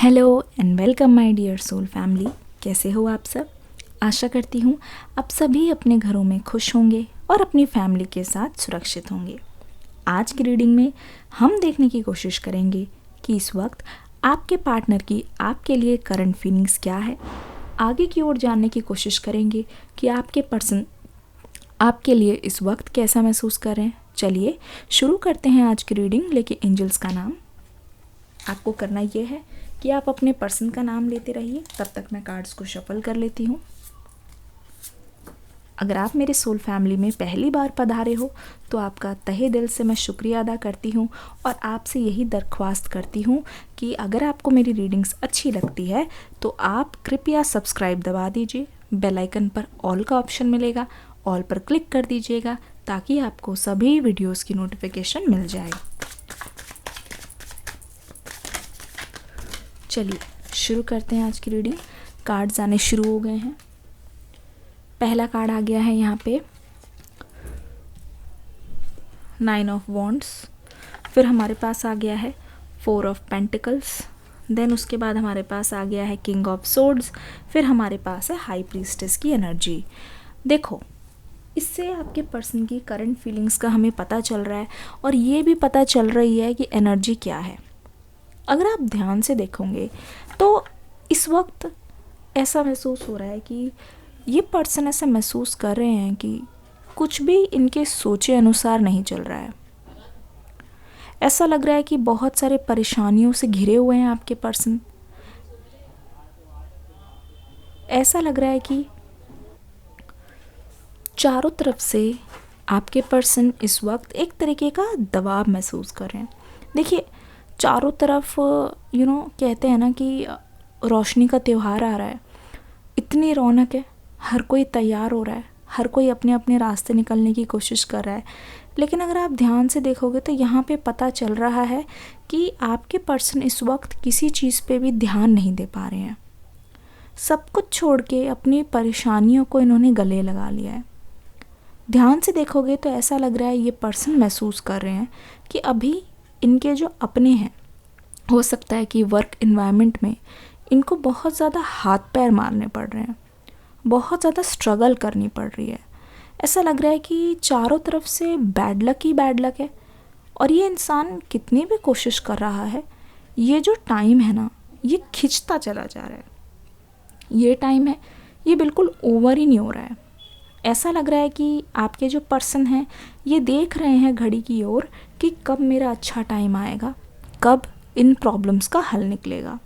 Hello and welcome my dear soul family. कैसे हो आप सब? आशा करती हूँ आप सभी अपने घरों में खुश होंगे और अपनी फैमिली के साथ सुरक्षित होंगे। आज की रीडिंग में हम देखने की कोशिश करेंगे कि इस वक्त आपके पार्टनर की आपके लिए करंट फीलिंग्स क्या है। आगे की ओर जानने की कोशिश करेंगे कि आपके पर्सन आपके लिए इस वक्त कैसा महसूस कर रहे हैं। चलिए शुरू करते हैं आज की रीडिंग। लेकिन एंजल्स का नाम आपको करना ये है कि आप अपने पर्सन का नाम लेते रहिए। तब तक मैं कार्ड्स को शफल कर लेती हूँ। अगर आप मेरे सोल फैमिली में पहली बार पधारे हो तो आपका तहे दिल से मैं शुक्रिया अदा करती हूँ और आपसे यही दरख्वास्त करती हूँ कि अगर आपको मेरी रीडिंग्स अच्छी लगती है तो आप कृपया सब्सक्राइब दबा दीजिए। बेल आइकन पर ऑल का ऑप्शन मिलेगा, ऑल पर क्लिक कर दीजिएगा ताकि आपको सभी वीडियोस की नोटिफिकेशन मिल जाए। चलिए शुरू करते हैं आज की रीडिंग। कार्ड्स आने शुरू हो गए हैं। पहला कार्ड आ गया है यहाँ पे 9 ऑफ वॉन्ड्स, फिर हमारे पास आ गया है 4 ऑफ पेंटिकल्स, देन उसके बाद हमारे पास आ गया है किंग ऑफ सोर्ड्स, फिर हमारे पास है हाई प्रीस्टेस की एनर्जी। देखो, इससे आपके पर्सन की करंट फीलिंग्स का हमें पता चल रहा है और ये भी पता चल रही है कि एनर्जी क्या है। अगर आप ध्यान से देखोगे तो इस वक्त ऐसा महसूस हो रहा है कि ये पर्सन ऐसा महसूस कर रहे हैं कि कुछ भी इनके सोचे अनुसार नहीं चल रहा है। ऐसा लग रहा है कि बहुत सारे परेशानियों से घिरे हुए हैं आपके पर्सन। ऐसा लग रहा है कि चारों तरफ से आपके पर्सन इस वक्त एक तरीके का दबाव महसूस कर रहे हैं। देखिए, चारों तरफ कहते हैं ना कि रोशनी का त्यौहार आ रहा है, इतनी रौनक है, हर कोई तैयार हो रहा है, हर कोई अपने अपने रास्ते निकलने की कोशिश कर रहा है। लेकिन अगर आप ध्यान से देखोगे तो यहाँ पे पता चल रहा है कि आपके पर्सन इस वक्त किसी चीज़ पे भी ध्यान नहीं दे पा रहे हैं। सब कुछ छोड़ के अपनी परेशानियों को इन्होंने गले लगा लिया है। ध्यान से देखोगे तो ऐसा लग रहा है ये पर्सन महसूस कर रहे हैं कि अभी इनके जो अपने हैं, हो सकता है कि वर्क इन्वायरमेंट में इनको बहुत ज़्यादा हाथ पैर मारने पड़ रहे हैं, बहुत ज़्यादा स्ट्रगल करनी पड़ रही है। ऐसा लग रहा है कि चारों तरफ से बैड लक ही बैड लक है और ये इंसान कितनी भी कोशिश कर रहा है, ये जो टाइम है ना, ये खिंचता चला जा रहा है। ये टाइम है, ये बिल्कुल ओवर ही नहीं हो रहा है। ऐसा लग रहा है कि आपके जो पर्सन हैं ये देख रहे हैं घड़ी की ओर कि कब मेरा अच्छा टाइम आएगा, कब इन प्रॉब्लम्स का हल निकलेगा।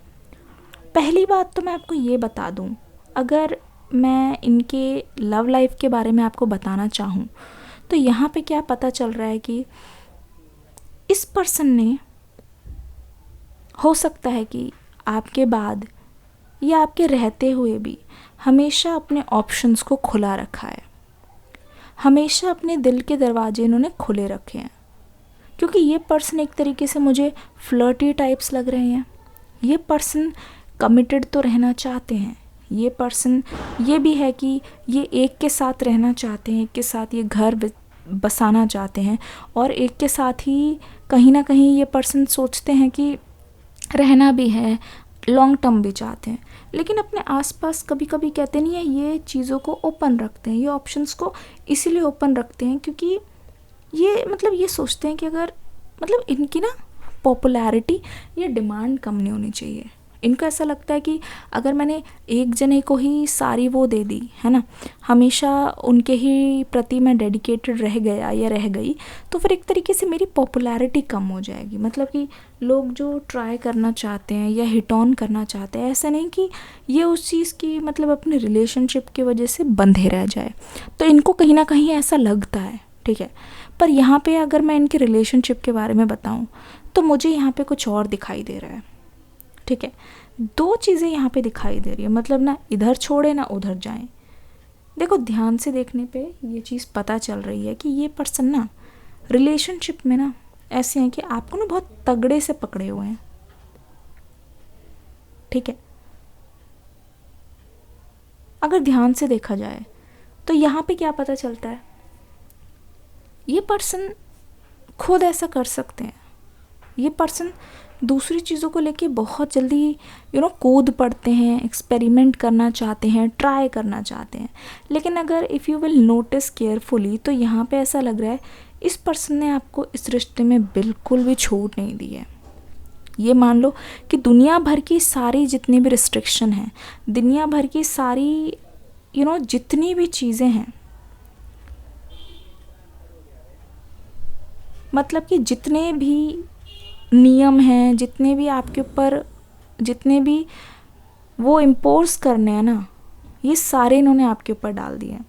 पहली बात तो मैं आपको ये बता दूं, अगर मैं इनके लव लाइफ के बारे में आपको बताना चाहूँ तो यहाँ पे क्या पता चल रहा है कि इस पर्सन ने, हो सकता है कि आपके बाद या आपके रहते हुए भी हमेशा अपने ऑप्शंस को खुला रखा है, हमेशा अपने दिल के दरवाजे इन्होंने खुले रखे हैं। क्योंकि ये पर्सन एक तरीके से मुझे फ्लर्टी टाइप्स लग रहे हैं। ये पर्सन कमिटेड तो रहना चाहते हैं, ये पर्सन ये भी है कि ये एक के साथ रहना चाहते हैं, एक के साथ ये घर बसाना चाहते हैं और एक के साथ ही कहीं ना कहीं ये पर्सन सोचते हैं कि रहना भी है, लॉन्ग टर्म भी चाहते हैं। लेकिन अपने आसपास कभी कभी कहते नहीं है, ये चीज़ों को ओपन रखते हैं, ये ऑप्शंस को इसीलिए ओपन रखते हैं क्योंकि ये सोचते हैं कि अगर इनकी ना पॉपुलैरिटी या डिमांड कम नहीं होनी चाहिए। इनको ऐसा लगता है कि अगर मैंने एक जने को ही सारी वो दे दी है ना, हमेशा उनके ही प्रति मैं डेडिकेटेड रह गया या रह गई, तो फिर एक तरीके से मेरी पॉपुलैरिटी कम हो जाएगी। मतलब कि लोग जो ट्राई करना चाहते हैं या हिट ऑन करना चाहते हैं, ऐसा नहीं कि ये उस चीज़ की अपने रिलेशनशिप की वजह से बंधे रह जाए। तो इनको कहीं ना कहीं ऐसा लगता है, ठीक है। पर यहाँ पे अगर मैं इनके रिलेशनशिप के बारे में बताऊँ तो मुझे यहाँ पे कुछ और दिखाई दे रहा है, ठीक है। दो चीज़ें यहाँ पे दिखाई दे रही है, ना इधर छोड़े ना उधर जाएं। देखो, ध्यान से देखने पे ये चीज़ पता चल रही है कि ये पर्सन ना रिलेशनशिप में ना ऐसे हैं कि आपको ना बहुत तगड़े से पकड़े हुए हैं, ठीक है। अगर ध्यान से देखा जाए तो यहाँ पे क्या पता चलता है, ये पर्सन खुद ऐसा कर सकते हैं। ये पर्सन दूसरी चीज़ों को लेके बहुत जल्दी कूद पड़ते हैं, एक्सपेरिमेंट करना चाहते हैं, ट्राई करना चाहते हैं। लेकिन अगर if you will notice carefully तो यहाँ पे ऐसा लग रहा है इस पर्सन ने आपको इस रिश्ते में बिल्कुल भी छूट नहीं दी है। ये मान लो कि दुनिया भर की सारी जितनी भी रिस्ट्रिक्शन हैं, दुनिया भर की सारी जितनी भी चीज़ें हैं, मतलब कि जितने भी नियम हैं, जितने भी आपके ऊपर जितने भी वो इम्पोज करने हैं ना, ये सारे इन्होंने आपके ऊपर डाल दिए हैं।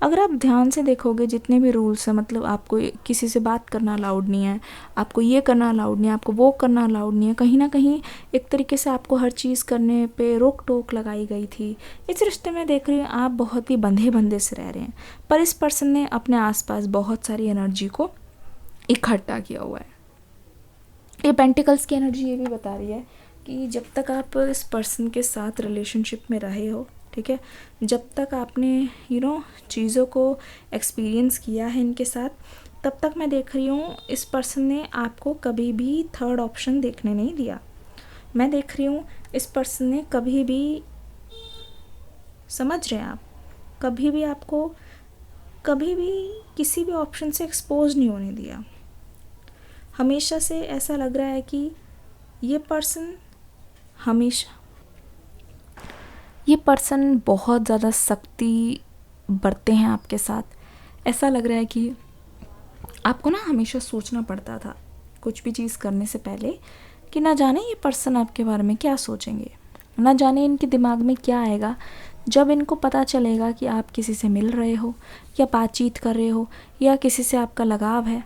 अगर आप ध्यान से देखोगे जितने भी रूल्स हैं, मतलब आपको किसी से बात करना अलाउड नहीं है, आपको ये करना अलाउड नहीं है, आपको वो करना अलाउड नहीं है, कहीं ना कहीं एक तरीके से आपको हर चीज़ करने पे रोक टोक लगाई गई थी। इस रिश्ते में देख रही हूँ आप बहुत ही बंधे बंधे से रह रहे हैं, पर इस पर्सन ने अपने आसपास बहुत सारी एनर्जी को इकट्ठा किया हुआ है। ये पेंटिकल्स की एनर्जी ये भी बता रही है कि जब तक आप इस पर्सन के साथ रिलेशनशिप में रहे हो, ठीक है, जब तक आपने चीज़ों को एक्सपीरियंस किया है इनके साथ, तब तक मैं देख रही हूँ इस पर्सन ने आपको कभी भी थर्ड ऑप्शन देखने नहीं दिया। मैं देख रही हूँ इस पर्सन ने कभी भी, समझ रहे हैं आप, कभी भी आपको कभी भी किसी भी ऑप्शन से एक्सपोज नहीं होने दिया। हमेशा से ऐसा लग रहा है कि ये पर्सन बहुत ज़्यादा सख्ती बरते हैं आपके साथ। ऐसा लग रहा है कि आपको ना हमेशा सोचना पड़ता था कुछ भी चीज़ करने से पहले कि ना जाने ये पर्सन आपके बारे में क्या सोचेंगे, ना जाने इनके दिमाग में क्या आएगा जब इनको पता चलेगा कि आप किसी से मिल रहे हो या बातचीत कर रहे हो या किसी से आपका लगाव है।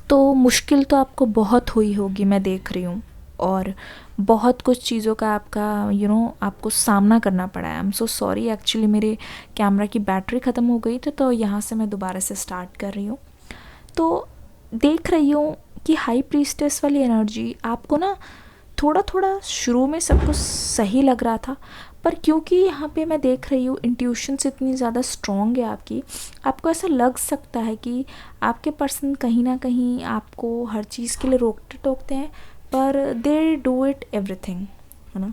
तो मुश्किल तो आपको बहुत हुई होगी, मैं देख रही हूँ, और बहुत कुछ चीज़ों का आपका आपको सामना करना पड़ा है। I am so sorry, actually मेरे कैमरा की बैटरी ख़त्म हो गई थी, तो यहाँ से मैं दोबारा से स्टार्ट कर रही हूँ। तो देख रही हूँ कि हाई प्रीस्टेस वाली एनर्जी आपको ना थोड़ा थोड़ा शुरू में सब कुछ सही लग रहा था, पर क्योंकि यहाँ पे मैं देख रही हूँ इंट्यूशंस इतनी ज़्यादा स्ट्रॉन्ग है आपकी, आपको ऐसा लग सकता है कि आपके पर्सन कहीं ना कहीं आपको हर चीज़ के लिए रोकते टोकते हैं, पर दे डू इट एवरीथिंग, है ना,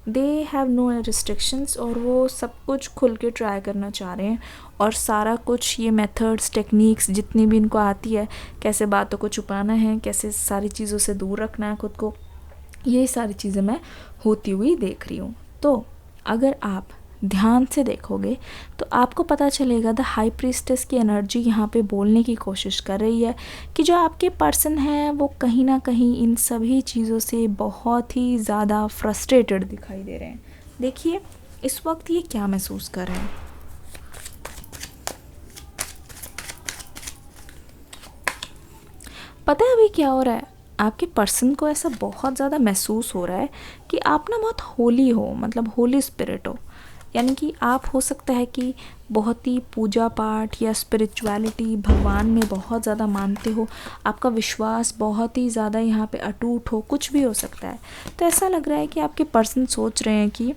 दे हैव नो रिस्ट्रिक्शंस, और वो सब कुछ खुल के ट्राई करना चाह रहे हैं। और सारा कुछ ये मेथड्स टेक्निक्स जितनी भी इनको आती है, कैसे बातों को छुपाना है, कैसे सारी चीज़ों से दूर रखना है खुद को, ये सारी चीज़ें मैं होती हुई देख रही हूँ। तो अगर आप ध्यान से देखोगे तो आपको पता चलेगा द हाई प्रीस्टेस की एनर्जी यहाँ पे बोलने की कोशिश कर रही है कि जो आपके पर्सन हैं वो कहीं ना कहीं इन सभी चीज़ों से बहुत ही ज़्यादा फ्रस्ट्रेटेड दिखाई दे रहे हैं। देखिए इस वक्त ये क्या महसूस कर रहे हैं। पता है अभी क्या हो रहा है, आपके पर्सन को ऐसा बहुत ज़्यादा महसूस हो रहा है कि आप ना बहुत होली हो, मतलब होली स्पिरिट हो, यानी कि आप हो सकता है कि बहुत ही पूजा पाठ या स्पिरिचुअलिटी भगवान में बहुत ज़्यादा मानते हो, आपका विश्वास बहुत ही ज़्यादा यहाँ पे अटूट हो, कुछ भी हो सकता है। तो ऐसा लग रहा है कि आपके पर्सन सोच रहे हैं कि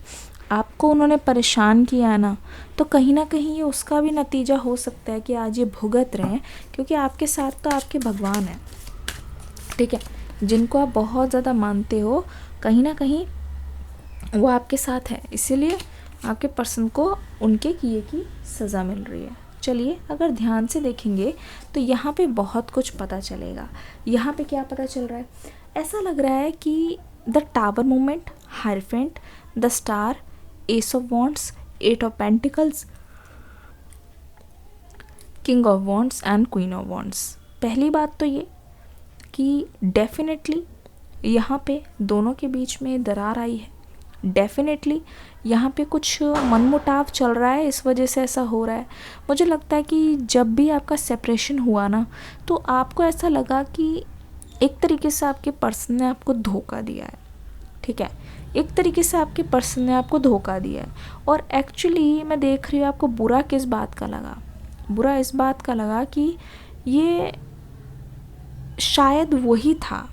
आपको उन्होंने परेशान किया है ना, तो कहीं ना कहीं ये उसका भी नतीजा हो सकता है कि आज ये भुगत रहे हैं, क्योंकि आपके साथ तो आपके भगवान हैं, ठीक है, जिनको आप बहुत ज़्यादा मानते हो, कहीं ना कहीं वो आपके साथ है, इसीलिए आपके पर्सन को उनके किए की सज़ा मिल रही है। चलिए अगर ध्यान से देखेंगे तो यहाँ पे बहुत कुछ पता चलेगा। यहाँ पे क्या पता चल रहा है, ऐसा लग रहा है कि the tower moment, hierophant, the star, ace of wands, eight of pentacles, king of wands and queen of wands. पहली बात तो ये कि डेफिनेटली यहाँ पे दोनों के बीच में दरार आई है, डेफिनेटली यहाँ पे कुछ मनमुटाव चल रहा है, इस वजह से ऐसा हो रहा है। मुझे लगता है कि जब भी आपका सेपरेशन हुआ ना, तो आपको ऐसा लगा कि एक तरीके से आपके पर्सन ने आपको धोखा दिया है, ठीक है, एक तरीके से आपके पर्सन ने आपको धोखा दिया है। और एक्चुअली मैं देख रही हूँ आपको बुरा किस बात का लगा, बुरा इस बात का लगा कि ये शायद वही था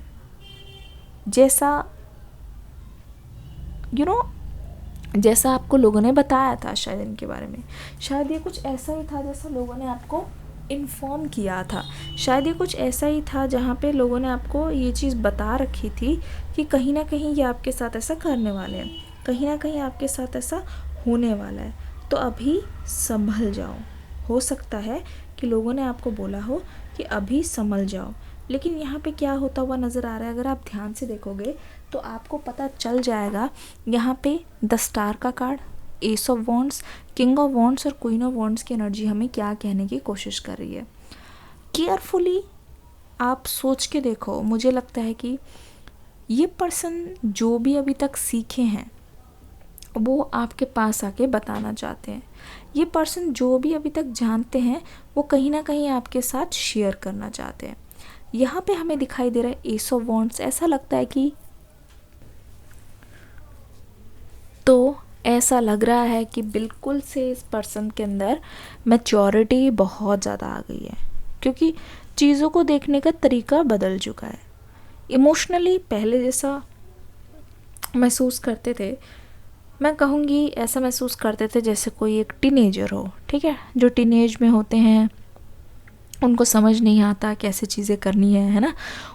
जैसा जैसा आपको लोगों ने बताया था, शायद इनके बारे में, शायद ये कुछ ऐसा ही था जैसा लोगों ने आपको इन्फॉर्म किया था। शायद ये कुछ ऐसा ही था जहाँ पे लोगों ने आपको ये चीज़ बता रखी थी कि कहीं ना कहीं ये आपके साथ ऐसा करने वाले हैं, कहीं ना कहीं आपके साथ ऐसा होने वाला है, तो अभी संभल जाओ। हो सकता है कि लोगों ने आपको बोला हो कि अभी संभल जाओ, लेकिन यहाँ पे क्या होता हुआ नज़र आ रहा है, अगर आप ध्यान से देखोगे तो आपको पता चल जाएगा। यहाँ पे 10 स्टार का card, S of wands, king of wands और क्वीन ऑफ वॉन्ड्स की एनर्जी हमें क्या कहने की कोशिश कर रही है। केयरफुली आप सोच के देखो, मुझे लगता है कि ये पर्सन जो भी अभी तक सीखे हैं वो आपके पास आके बताना चाहते हैं। ये पर्सन जो भी अभी तक जानते हैं वो कहीं ना कहीं आपके साथ शेयर करना चाहते हैं। यहाँ पे हमें दिखाई दे रहा है एस ऑफ वॉन्ड्स। ऐसा लगता है कि तो ऐसा लग रहा है कि बिल्कुल से इस पर्सन के अंदर मैच्योरिटी बहुत ज़्यादा आ गई है, क्योंकि चीज़ों को देखने का तरीका बदल चुका है। इमोशनली पहले जैसा महसूस करते थे, मैं कहूँगी ऐसा महसूस करते थे जैसे कोई एक टीनेजर हो, ठीक है, जो टीनेज में होते हैं, उनको समझ नहीं आता कैसे चीज़ें करनी है ना,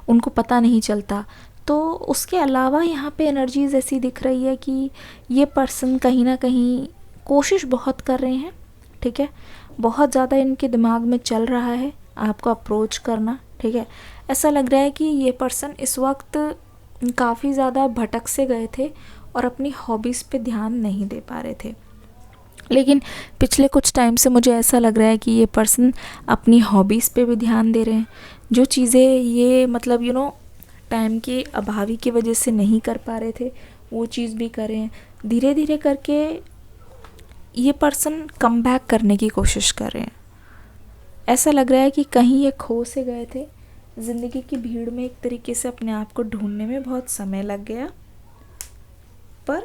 उनको पता नहीं चलता। तो उसके अलावा यहाँ पे एनर्जीज ऐसी दिख रही है कि ये पर्सन कहीं ना कहीं कोशिश बहुत कर रहे हैं, ठीक है, बहुत ज़्यादा इनके दिमाग में चल रहा है आपको अप्रोच करना, ठीक है। ऐसा लग रहा है कि ये पर्सन इस वक्त काफ़ी ज़्यादा भटक से गए थे और अपनी हॉबीज़ पे ध्यान नहीं दे पा रहे थे, लेकिन पिछले कुछ टाइम से मुझे ऐसा लग रहा है कि ये पर्सन अपनी हॉबीज़ पे भी ध्यान दे रहे हैं। जो चीज़ें ये मतलब टाइम के अभावी की वजह से नहीं कर पा रहे थे वो चीज़ भी कर रहे हैं। धीरे धीरे करके ये पर्सन कम बैक करने की कोशिश कर रहे हैं। ऐसा लग रहा है कि कहीं ये खो से गए थे, ज़िंदगी की भीड़ में एक तरीके से अपने आप को ढूंढने में बहुत समय लग गया, पर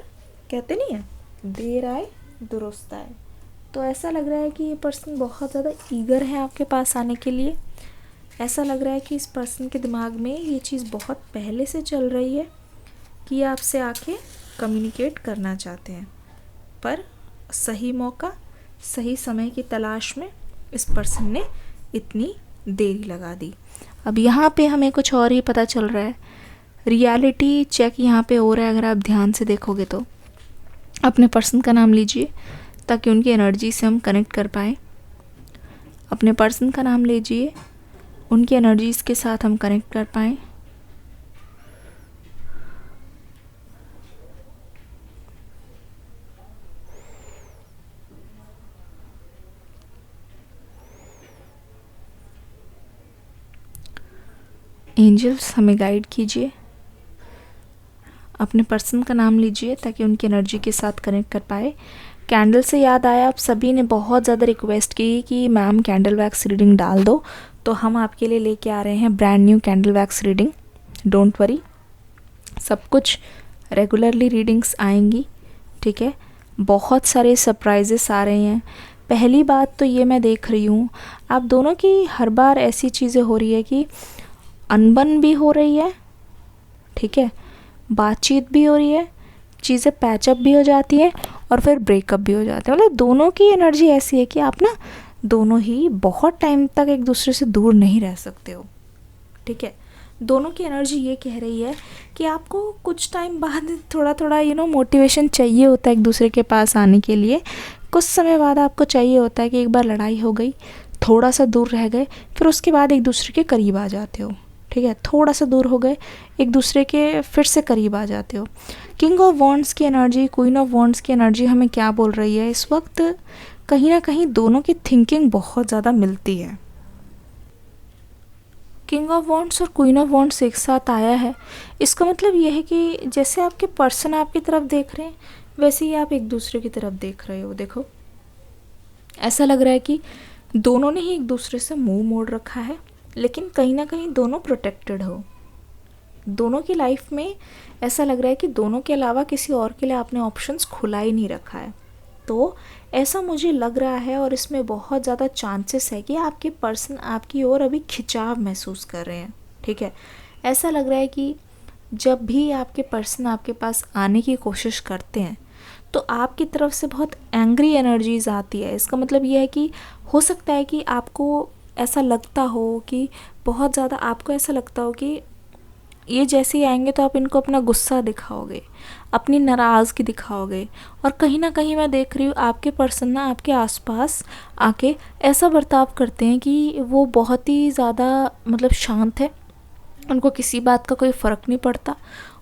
कहते नहीं है देर आए दुरुस्त आए। तो ऐसा लग रहा है कि ये पर्सन बहुत ज़्यादा ईगर है आपके पास आने के लिए। ऐसा लग रहा है कि इस पर्सन के दिमाग में ये चीज़ बहुत पहले से चल रही है कि ये आपसे आके कम्युनिकेट करना चाहते हैं, पर सही मौका सही समय की तलाश में इस पर्सन ने इतनी देरी लगा दी। अब यहाँ पे हमें कुछ और ही पता चल रहा है। रियलिटी चेक यहाँ पे हो रहा है। अगर आप ध्यान से देखोगे तो अपने पर्सन का नाम लीजिए ताकि उनकी एनर्जी से हम कनेक्ट कर पाएँ। अपने पर्सन का नाम लीजिए, उनकी एनर्जीज़ के साथ हम कनेक्ट कर पाएँ। एंजल्स हमें गाइड कीजिए। अपने पर्सन का नाम लीजिए ताकि उनकी एनर्जी के साथ कनेक्ट कर पाए। कैंडल से याद आया, आप सभी ने बहुत ज़्यादा रिक्वेस्ट की कि मैम कैंडल वैक्स रीडिंग डाल दो, तो हम आपके लिए लेके आ रहे हैं brand new candle wax reading. Don't worry, सब कुछ रेगुलरली रीडिंग्स आएंगी, ठीक है। बहुत सारे सरप्राइजेस आ रहे हैं। पहली बात तो ये मैं देख रही हूँ आप दोनों की हर बार ऐसी चीज़ें हो रही है कि अनबन भी हो रही है, ठीक है, बातचीत भी हो रही है, चीज़ें पैचअप भी हो जाती हैं और फिर ब्रेकअप भी हो जाते हैं। मतलब दोनों की एनर्जी ऐसी है कि आप ना दोनों ही बहुत टाइम तक एक दूसरे से दूर नहीं रह सकते हो, ठीक है। दोनों की एनर्जी ये कह रही है कि आपको कुछ टाइम बाद थोड़ा थोड़ा मोटिवेशन चाहिए होता है एक दूसरे के पास आने के लिए। कुछ समय बाद आपको चाहिए होता है कि एक बार लड़ाई हो गई, थोड़ा सा दूर रह गए, फिर उसके बाद एक दूसरे के करीब आ जाते हो, ठीक है। थोड़ा सा दूर हो गए, एक दूसरे के फिर से करीब आ जाते हो। किंग ऑफ वॉन्ड्स की एनर्जी, क्वीन ऑफ वॉन्ड्स की एनर्जी हमें क्या बोल रही है इस वक्त? कहीं ना कहीं दोनों की थिंकिंग बहुत ज़्यादा मिलती है। किंग ऑफ वॉन्ड्स और क्वीन ऑफ वॉन्ड्स एक साथ आया है, इसका मतलब ये है कि जैसे आपके पर्सन आपकी तरफ देख रहे हैं वैसे ही आप एक दूसरे की तरफ देख रहे हो। देखो, ऐसा लग रहा है कि दोनों ने ही एक दूसरे से मुंह मोड़ रखा है, लेकिन कहीं ना कहीं दोनों प्रोटेक्टेड हो। दोनों की लाइफ में ऐसा लग रहा है कि दोनों के अलावा किसी और के लिए आपने ऑप्शंस खुला ही नहीं रखा है। तो ऐसा मुझे लग रहा है और इसमें बहुत ज़्यादा चांसेस है कि आपके पर्सन आपकी ओर अभी खिंचाव महसूस कर रहे हैं, ठीक है। ऐसा लग रहा है कि जब भी आपके पर्सन आपके पास आने की कोशिश करते हैं तो आपकी तरफ से बहुत एंग्री एनर्जीज आती है। इसका मतलब ये है कि हो सकता है कि आपको ऐसा लगता हो कि बहुत ज़्यादा आपको ऐसा लगता हो कि ये जैसे ही आएंगे तो आप इनको अपना गुस्सा दिखाओगे, अपनी नाराज़गी दिखाओगे। और कहीं ना कहीं मैं देख रही हूँ आपके पर्सन ना आपके आसपास आके ऐसा बर्ताव करते हैं कि वो बहुत ही ज़्यादा मतलब शांत है, उनको किसी बात का कोई फ़र्क नहीं पड़ता।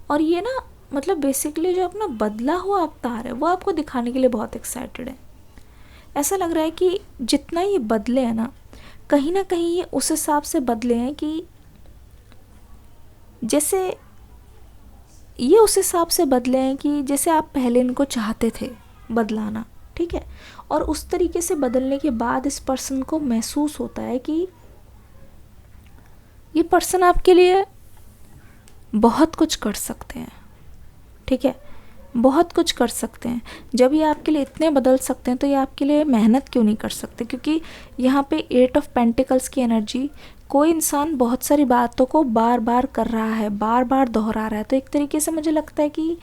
और ये ना मतलब बेसिकली जो अपना बदला हुआ अवतार है वो आपको दिखाने के लिए बहुत एक्साइटेड है। ऐसा लग रहा है कि जितना ये बदले हैं ना कहीं ये उस हिसाब से बदले हैं कि जैसे ये उस हिसाब से बदले हैं कि जैसे आप पहले इनको चाहते थे बदलाना, ठीक है। और उस तरीके से बदलने के बाद इस पर्सन को महसूस होता है कि ये पर्सन आपके लिए बहुत कुछ कर सकते हैं, ठीक है, बहुत कुछ कर सकते हैं। जब ये आपके लिए इतने बदल सकते हैं तो ये आपके लिए मेहनत क्यों नहीं कर सकते? क्योंकि यहाँ पे 8 ऑफ पेंटिकल्स की एनर्जी, कोई इंसान बहुत सारी बातों को बार बार कर रहा है, बार बार दोहरा रहा है। तो एक तरीके से मुझे लगता है कि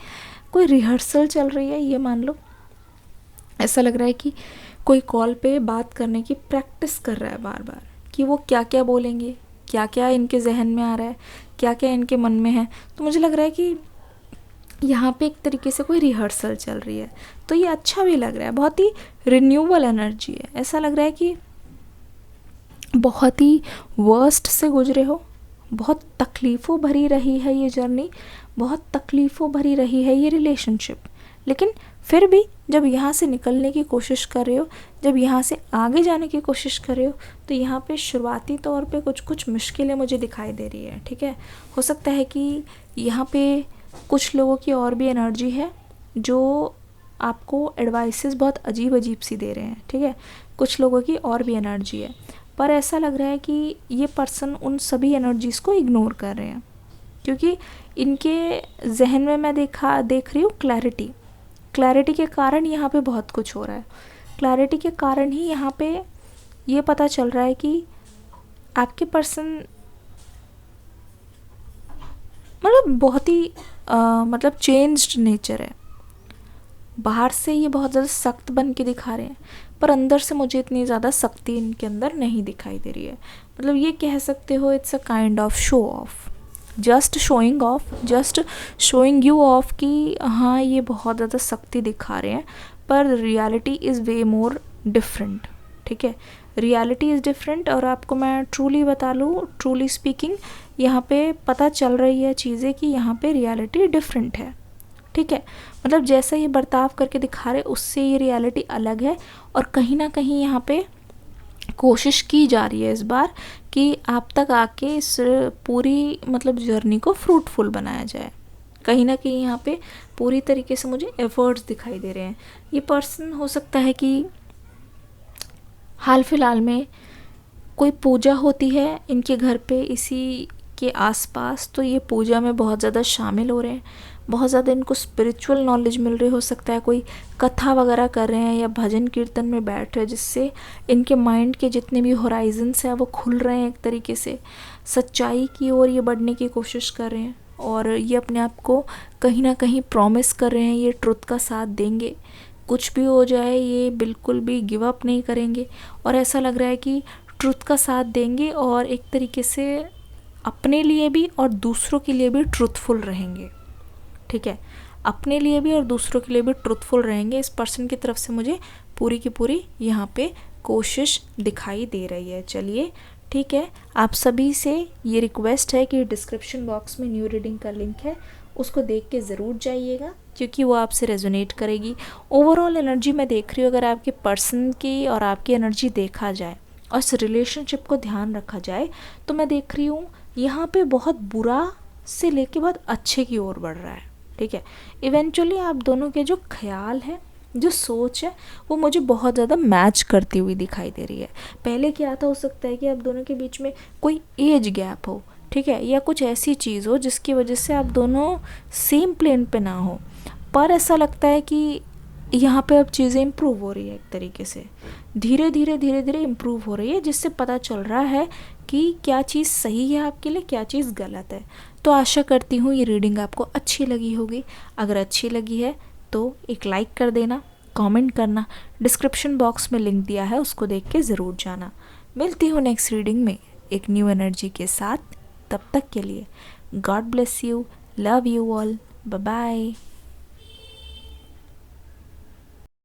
कोई रिहर्सल चल रही है, ये मान लो। ऐसा लग रहा है कि कोई कॉल पे बात करने की प्रैक्टिस कर रहा है बार बार कि वो क्या क्या बोलेंगे, क्या क्या इनके जहन में आ रहा है, क्या क्या इनके मन में है। तो मुझे लग रहा है कि यहाँ पे एक तरीके से कोई रिहर्सल चल रही है। तो ये अच्छा भी लग रहा है, बहुत ही रिन्यूअल एनर्जी है। ऐसा लग रहा है कि बहुत ही वर्स्ट से गुजरे हो, बहुत तकलीफ़ों भरी रही है ये जर्नी, बहुत तकलीफ़ों भरी रही है ये रिलेशनशिप। लेकिन फिर भी जब यहाँ से निकलने की कोशिश कर रहे हो, जब यहाँ से आगे जाने की कोशिश कर रहे हो, तो यहाँ पे शुरुआती तौर पे कुछ कुछ मुश्किलें मुझे दिखाई दे रही है, ठीक है। हो सकता है कि यहाँ पे कुछ लोगों की और भी एनर्जी है जो आपको एडवाइसेस बहुत अजीब अजीब सी दे रहे हैं, ठीक है। कुछ लोगों की और भी एनर्जी है, पर ऐसा लग रहा है कि ये पर्सन उन सभी एनर्जीज़ को इग्नोर कर रहे हैं, क्योंकि इनके जहन में मैं देख रही हूँ क्लैरिटी के कारण यहाँ पे बहुत कुछ हो रहा है। क्लैरिटी के कारण ही यहाँ पे ये पता चल रहा है कि आपके पर्सन मतलब बहुत ही मतलब चेंज्ड नेचर है। बाहर से ये बहुत ज़्यादा सख्त बन के दिखा रहे हैं, पर अंदर से मुझे इतनी ज़्यादा सख्ती इनके अंदर नहीं दिखाई दे रही है। मतलब ये कह सकते हो it's a kind of show off, just showing off, just showing you of कि हाँ ये बहुत ज़्यादा सख्ती दिखा रहे हैं, पर reality is way more different, ठीक है। Reality is different. और आपको मैं ट्रूली बता लूँ, ट्रूली स्पीकिंग, यहाँ पे पता चल रही है चीज़ें कि यहाँ पे रियलिटी डिफरेंट है, ठीक है। मतलब जैसा ये बर्ताव करके दिखा रहे उससे ये रियलिटी अलग है। और कहीं ना कहीं यहाँ पे कोशिश की जा रही है इस बार कि आप तक आके इस पूरी मतलब जर्नी को फ्रूटफुल बनाया जाए। कहीं ना कहीं यहाँ पे पूरी तरीके से मुझे एफर्ट्स दिखाई दे रहे हैं। ये पर्सन हो सकता है कि हाल फिलहाल में कोई पूजा होती है इनके घर पे इसी के आसपास, तो ये पूजा में बहुत ज़्यादा शामिल हो रहे हैं, बहुत ज़्यादा इनको स्पिरिचुअल नॉलेज मिल रही। हो सकता है कोई कथा वगैरह कर रहे हैं या भजन कीर्तन में बैठ रहे हैं, जिससे इनके माइंड के जितने भी होराइजन्स हैं वो खुल रहे हैं। एक तरीके से सच्चाई की ओर ये बढ़ने की कोशिश कर रहे हैं और ये अपने आप को कहीं ना कहीं प्रॉमिस कर रहे हैं ये ट्रुथ का साथ देंगे, कुछ भी हो जाए ये बिल्कुल भी गिव अप नहीं करेंगे। और ऐसा लग रहा है कि ट्रुथ का साथ देंगे और एक तरीके से अपने लिए भी और दूसरों के लिए भी ट्रुथफुल रहेंगे, ठीक है। अपने लिए भी और दूसरों के लिए भी ट्रुथफुल रहेंगे। इस पर्सन की तरफ से मुझे पूरी की पूरी यहाँ पे कोशिश दिखाई दे रही है। चलिए ठीक है, आप सभी से ये रिक्वेस्ट है कि डिस्क्रिप्शन बॉक्स में न्यू रीडिंग का लिंक है, उसको देख के ज़रूर जाइएगा क्योंकि वो आपसे रेजोनेट करेगी। ओवरऑल एनर्जी मैं देख रही हूँ, अगर आपके पर्सन की और आपकी एनर्जी देखा जाए और इस रिलेशनशिप को ध्यान रखा जाए तो मैं देख रही हूँ यहाँ पे बहुत बुरा से लेके बहुत अच्छे की ओर बढ़ रहा है, ठीक है। इवेंचुअली आप दोनों के जो ख्याल है, जो सोच है, वो मुझे बहुत ज़्यादा मैच करती हुई दिखाई दे रही है। पहले क्या था, हो सकता है कि आप दोनों के बीच में कोई एज गैप हो, ठीक है, या कुछ ऐसी चीज़ हो जिसकी वजह से आप दोनों सेम प्लेन पे ना हो। पर ऐसा लगता है कि यहाँ पे अब चीज़ें इम्प्रूव हो रही है, एक तरीके से धीरे धीरे इम्प्रूव हो रही है, जिससे पता चल रहा है कि क्या चीज़ सही है आपके लिए, क्या चीज़ गलत है। तो आशा करती हूँ ये रीडिंग आपको अच्छी लगी होगी। अगर अच्छी लगी है तो एक लाइक कर देना, कमेंट करना, डिस्क्रिप्शन बॉक्स में लिंक दिया है उसको देख के ज़रूर जाना। मिलती हूँ नेक्स्ट रीडिंग में एक न्यू एनर्जी के साथ। तब तक के लिए God bless you, love you all, bye bye.